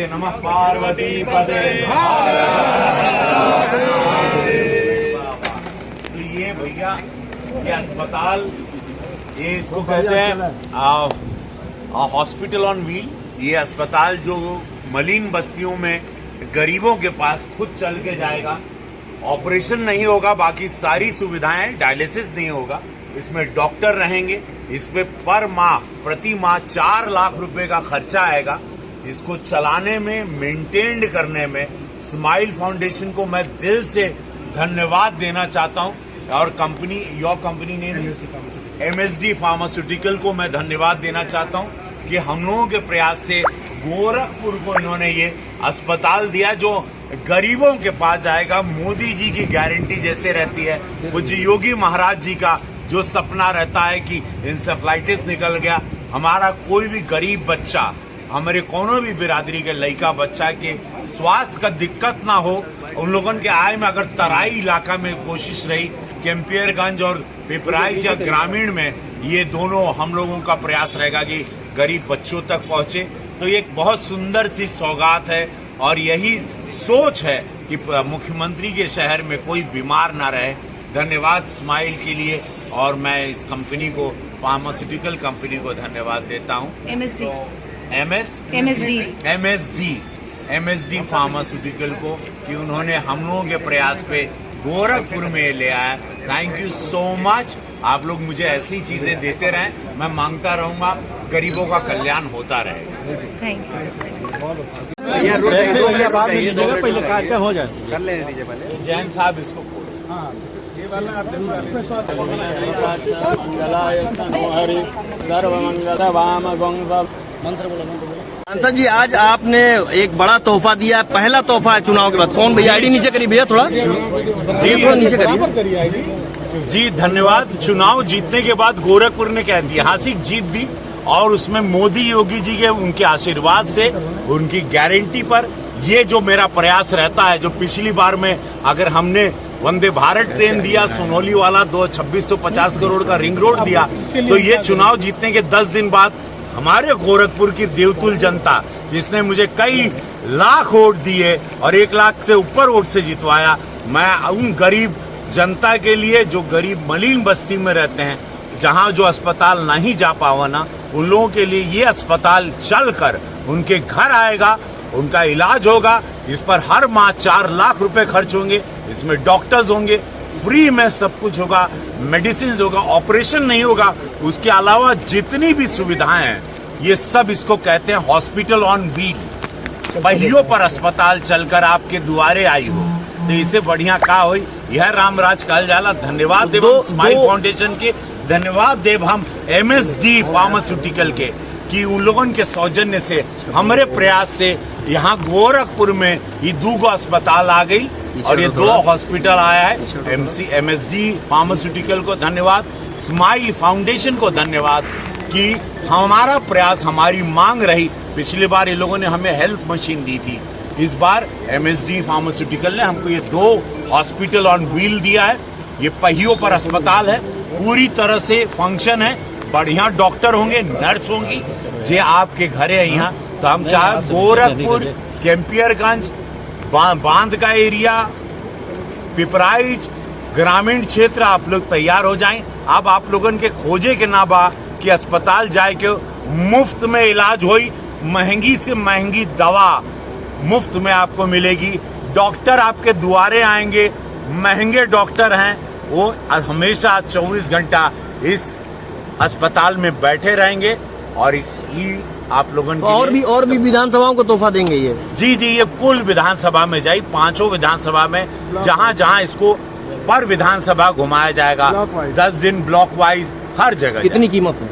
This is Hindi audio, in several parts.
इसलिए नमः पार्वती पदे। तो ये भैया ये अस्पताल, ये इसको कहते हैं हॉस्पिटल ऑन व्हील। ये अस्पताल जो मलिन बस्तियों में गरीबों के पास खुद चल के जाएगा। ऑपरेशन नहीं होगा, बाकी सारी सुविधाएं, डायलिसिस नहीं होगा। इसमें डॉक्टर रहेंगे। इस पे पर माह, प्रति माह 4 लाख रुपए का खर्चा आएगा। इसको चलाने में, मेंटेन करने में स्माइल फाउंडेशन को मैं दिल से धन्यवाद देना चाहता हूं। और company, your company name MSD pharmaceutical को मैं धन्यवाद देना चाहता हूं कि हम लोगों के प्रयास से गोरखपुर को इन्होंने ये अस्पताल दिया जो गरीबों के पास जाएगा। मोदी जी की गारंटी जैसे रहती है, पूज्य योगी महाराज जी का जो सपना रहता है कि इंसेफ्लाइटिस निकल गया, हमारा कोई भी गरीब बच्चा, हमारे कोनो भी बिरादरी के लड़का बच्चा के स्वास्थ्य का दिक्कत ना हो। उन लोगों के आय में अगर तराई इलाका में कोशिश रही, कैंपियरगंज और पिपराइच या ग्रामीण में, ये दोनों हम लोगों का प्रयास रहेगा कि गरीब बच्चों तक पहुंचे। तो ये एक बहुत सुंदर सी सौगात है और यही सोच है कि मुख्यमंत्री के शहर में कोई बीमार ना रहे। धन्यवाद स्माइल के लिए, और मैं इस कंपनी को, फार्मास्यूटिकल कंपनी को धन्यवाद देता हूँ। MSD फार्मास्यूटिकल को कि उन्होंने हम लोगों के प्रयास पे गोरखपुर में ले आया। Thank you so much. आप लोग मुझे ऐसी चीजें देते रहें, मैं मांगता रहूंगा, गरीबों का कल्याण होता रहेगा। Thank you. हो जाए कर लेने दीजिए पहले। जैन साहब इसको सांसद जी, आज आपने एक बड़ा तोहफा दिया है, पहला तोहफा है चुनाव के बाद। कौन भैया, आईडी नीचे करिए भैया, थोड़ा थोड़ा नीचे करिए। जी धन्यवाद। चुनाव जीतने के बाद गोरखपुर ने क्या ऐतिहासिक जीत दी, और उसमें मोदी योगी जी के उनके आशीर्वाद से, उनकी गारंटी पर ये जो मेरा प्रयास रहता है, जो पिछली बार में अगर हमने वंदे भारत ट्रेन दिया, सोनौली वाला 2650 करोड़ का रिंग रोड दिया, तो ये चुनाव जीतने के 10 दिन बाद हमारे गोरखपुर की देवतुल जनता, जिसने मुझे कई लाख वोट दिए और 1 लाख से ऊपर वोट से जितवाया, मैं उन गरीब जनता के लिए जो गरीब मलिन बस्ती में रहते हैं, जहां जो अस्पताल नहीं जा पावा ना, उन लोगों के लिए ये अस्पताल चलकर उनके घर आएगा, उनका इलाज होगा। इस पर हर माह 4 लाख रुपए खर्च होंगे। इसमें डॉक्टर्स होंगे, फ्री में सब कुछ होगा, मेडिसिन होगा, ऑपरेशन नहीं होगा। उसके अलावा जितनी भी सुविधाएं हैं, ये सब इसको कहते हैं हॉस्पिटल ऑन व्हील। पहियों पर अस्पताल चलकर आपके दुआरे आई हो, तो इससे बढ़िया का हो। यह रामराज कहल जाला। धन्यवाद देव स्माइल फाउंडेशन के, धन्यवाद देव हम MSD फार्मास्यूटिकल के कि उन लोगों के सौजन्य से, हमारे प्रयास से यहाँ गोरखपुर में ये 2 अस्पताल आ गई और ये 2 हॉस्पिटल आया है। MSD फार्मास्यूटिकल को धन्यवाद, स्माइल फाउंडेशन को धन्यवाद कि हमारा प्रयास, हमारी मांग रही। पिछली बार ये लोगों ने हमें हेल्थ मशीन दी थी, इस बार MSD फार्मास्यूटिकल ने हमको ये 2 हॉस्पिटल ऑन व्हील दिया है। ये पहियों पर अस्पताल है, पूरी तरह से फंक्शन है, बढ़िया डॉक्टर होंगे, नर्स होंगी, जे आपके घर है यहाँ। तो हम चाहे गोरखपुर, कैंपियरगंज, बांध का एरिया, पिपराइच, ग्रामीण क्षेत्र, आप लोग तैयार हो जाएं। अब आप लोगों के खोजे के ना बा कि अस्पताल जाए के मुफ्त में इलाज होई, महंगी से महंगी दवा मुफ्त में आपको मिलेगी। डॉक्टर आपके दुआरे आएंगे, महंगे डॉक्टर हैं, वो हमेशा 24 घंटा इस अस्पताल में बैठे रहेंगे। और ये आप लोगों को और भी विधानसभाओं को तोहफा देंगे ये। जी, ये कुल विधानसभा में जाए, 5 विधानसभा में, जहां इसको पर विधानसभा घुमाया जाएगा, 10 दिन ब्लॉक वाइज हर जगह। कितनी कीमत है?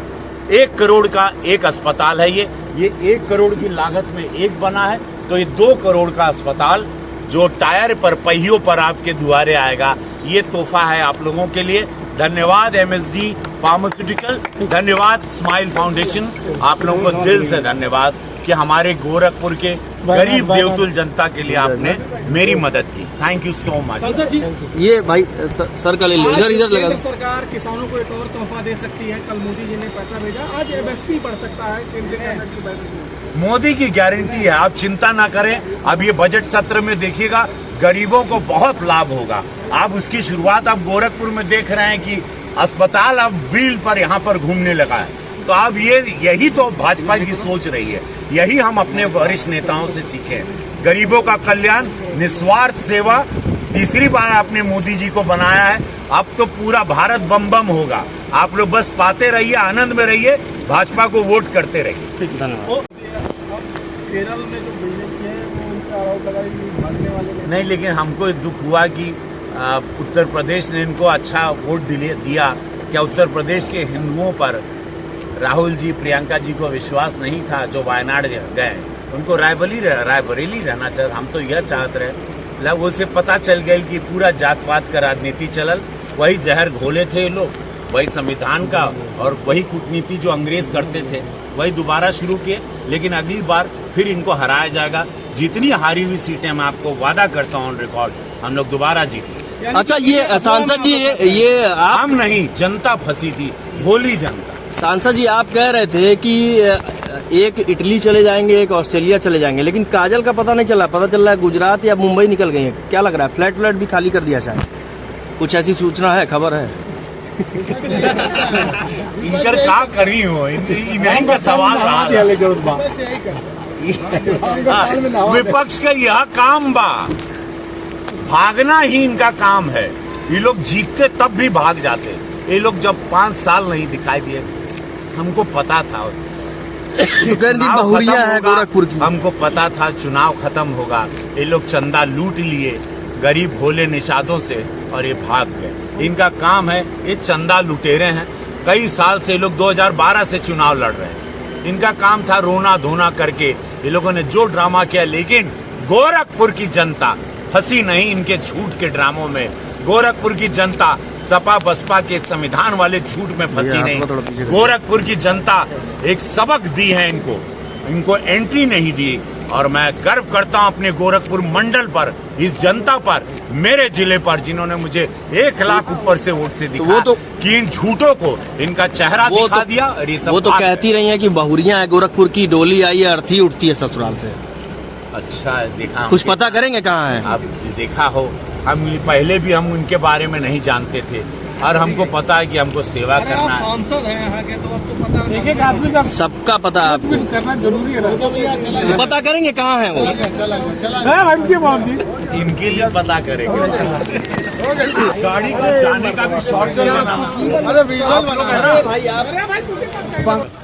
1 करोड़ का एक अस्पताल है ये 1 करोड़ की लागत में एक बना है। तो ये 2 करोड़ का अस्पताल जो टायर पर, पहियों पर आपके दुआरे आएगा, ये तोहफा है आप लोगों के लिए। धन्यवाद MSD फार्मास्यूटिकल, धन्यवाद स्माइल फाउंडेशन, आप लोगों को दिल से धन्यवाद कि हमारे गोरखपुर के गरीब देवतुल जनता के लिए आपने मेरी मदद की। Thank you so much. ये भाई सर का ले लो, इधर लगा। सरकार किसानों को एक और तोहफा दे सकती है। कल मोदी जी ने पैसा भेजा, आज MSP बढ़ सकता है। मोदी की गारंटी है, आप चिंता ना करें। अब ये बजट सत्र में देखिएगा, गरीबों को बहुत लाभ होगा। आप उसकी शुरुआत आप गोरखपुर में देख रहे हैं कि अस्पताल अब व्हील पर यहाँ पर घूमने लगा है। तो अब यही तो भाजपा की सोच रही है, यही हम अपने वरिष्ठ नेताओं से सीखे हैं। गरीबों का कल्याण, निस्वार्थ सेवा, तीसरी बार आपने मोदी जी को बनाया है। अब तो पूरा भारत बम बम होगा। आप लोग बस पाते रहिए, आनंद में रहिए, भाजपा को वोट करते रहिए। धन्यवाद। केरल में जो बीजेपी है वो उनका आरोप लगा कि भागने वाले ने नहीं, लेकिन हमको दुख हुआ कि उत्तर प्रदेश ने इनको अच्छा वोट दिया। क्या उत्तर प्रदेश के हिंदुओं पर राहुल जी, प्रियंका जी को विश्वास नहीं था जो वायनाड गए? उनको रायबरेली रहना चाहिए। हम तो यह चाहते रहे, उसे पता चल गया कि पूरा जातपात का राजनीति चलल, वही जहर घोले थे ये लोग, वही संविधान का और वही कूटनीति जो अंग्रेज करते थे वही दोबारा शुरू किए। लेकिन अगली बार फिर इनको हराया जाएगा। जितनी हारी हुई सीटें मैं आपको वादा करता हूँ ऑन रिकॉर्ड, हम लोग दोबारा जीतेंगे। अच्छा, ये सांसद जी ये आप हम नहीं, जनता फंसी थी, भोली जनता। सांसद जी आप कह रहे थे कि एक इटली चले जाएंगे, एक ऑस्ट्रेलिया चले जाएंगे, लेकिन काजल का पता नहीं चला। पता चल रहा है गुजरात या मुंबई निकल गई है। क्या लग रहा है, फ्लैट भी खाली कर दिया शायद? कुछ ऐसी सूचना है, खबर है? इनकर का करी हो, इन्हीं का सवाल रहा। विपक्ष का यह काम बा, भागना ही इनका काम है। ये लोग जीतते तब भी भाग जाते। ये लोग जब 5 साल नहीं दिखाई दिए, हमको पता था बहुरिया है गोरखपुर की, हमको पता था चुनाव खत्म होगा। ये लोग चंदा लूट लिए गरीब भोले निषादों से और ये भाग गए। इनका काम है, ये चंदा लुटेरे हैं। कई साल से ये लोग 2012 से चुनाव लड़ रहे हैं। इनका काम था रोना धोना करके, ये लोगों ने जो ड्रामा किया। लेकिन गोरखपुर की जनता फंसी नहीं इनके झूठ के ड्रामों में। गोरखपुर की जनता सपा बसपा के संविधान वाले झूठ में फंसी नहीं। गोरखपुर की जनता एक सबक दी है इनको एंट्री नहीं दी। और मैं गर्व करता हूं अपने गोरखपुर मंडल पर, इस जनता पर, मेरे जिले पर, जिन्होंने मुझे 1 लाख ऊपर से वोट से दिखाया कि इन झूठों को इनका चेहरा दिखा दिया। और ये सब वो तो कहती रही है कि बहुरिया है गोरखपुर की, डोली आई है, अर्थी उठती है ससुराल से। अच्छा देखा, कुछ पता करेंगे कहाँ है? आप देखा हो, हम पहले भी हम उनके बारे में नहीं जानते थे और हमको पता है कि हमको सेवा करना है। सांसद हैं यहाँ के, तो अब तो पता एक आदमी का सबका पता है आपको, करना जरूरी है। पता करेंगे कहाँ है वो? इनके लिए पता करेंगे। गाड़ी का जाने का भी शॉर्टकट बना। अरे विजुअल बना।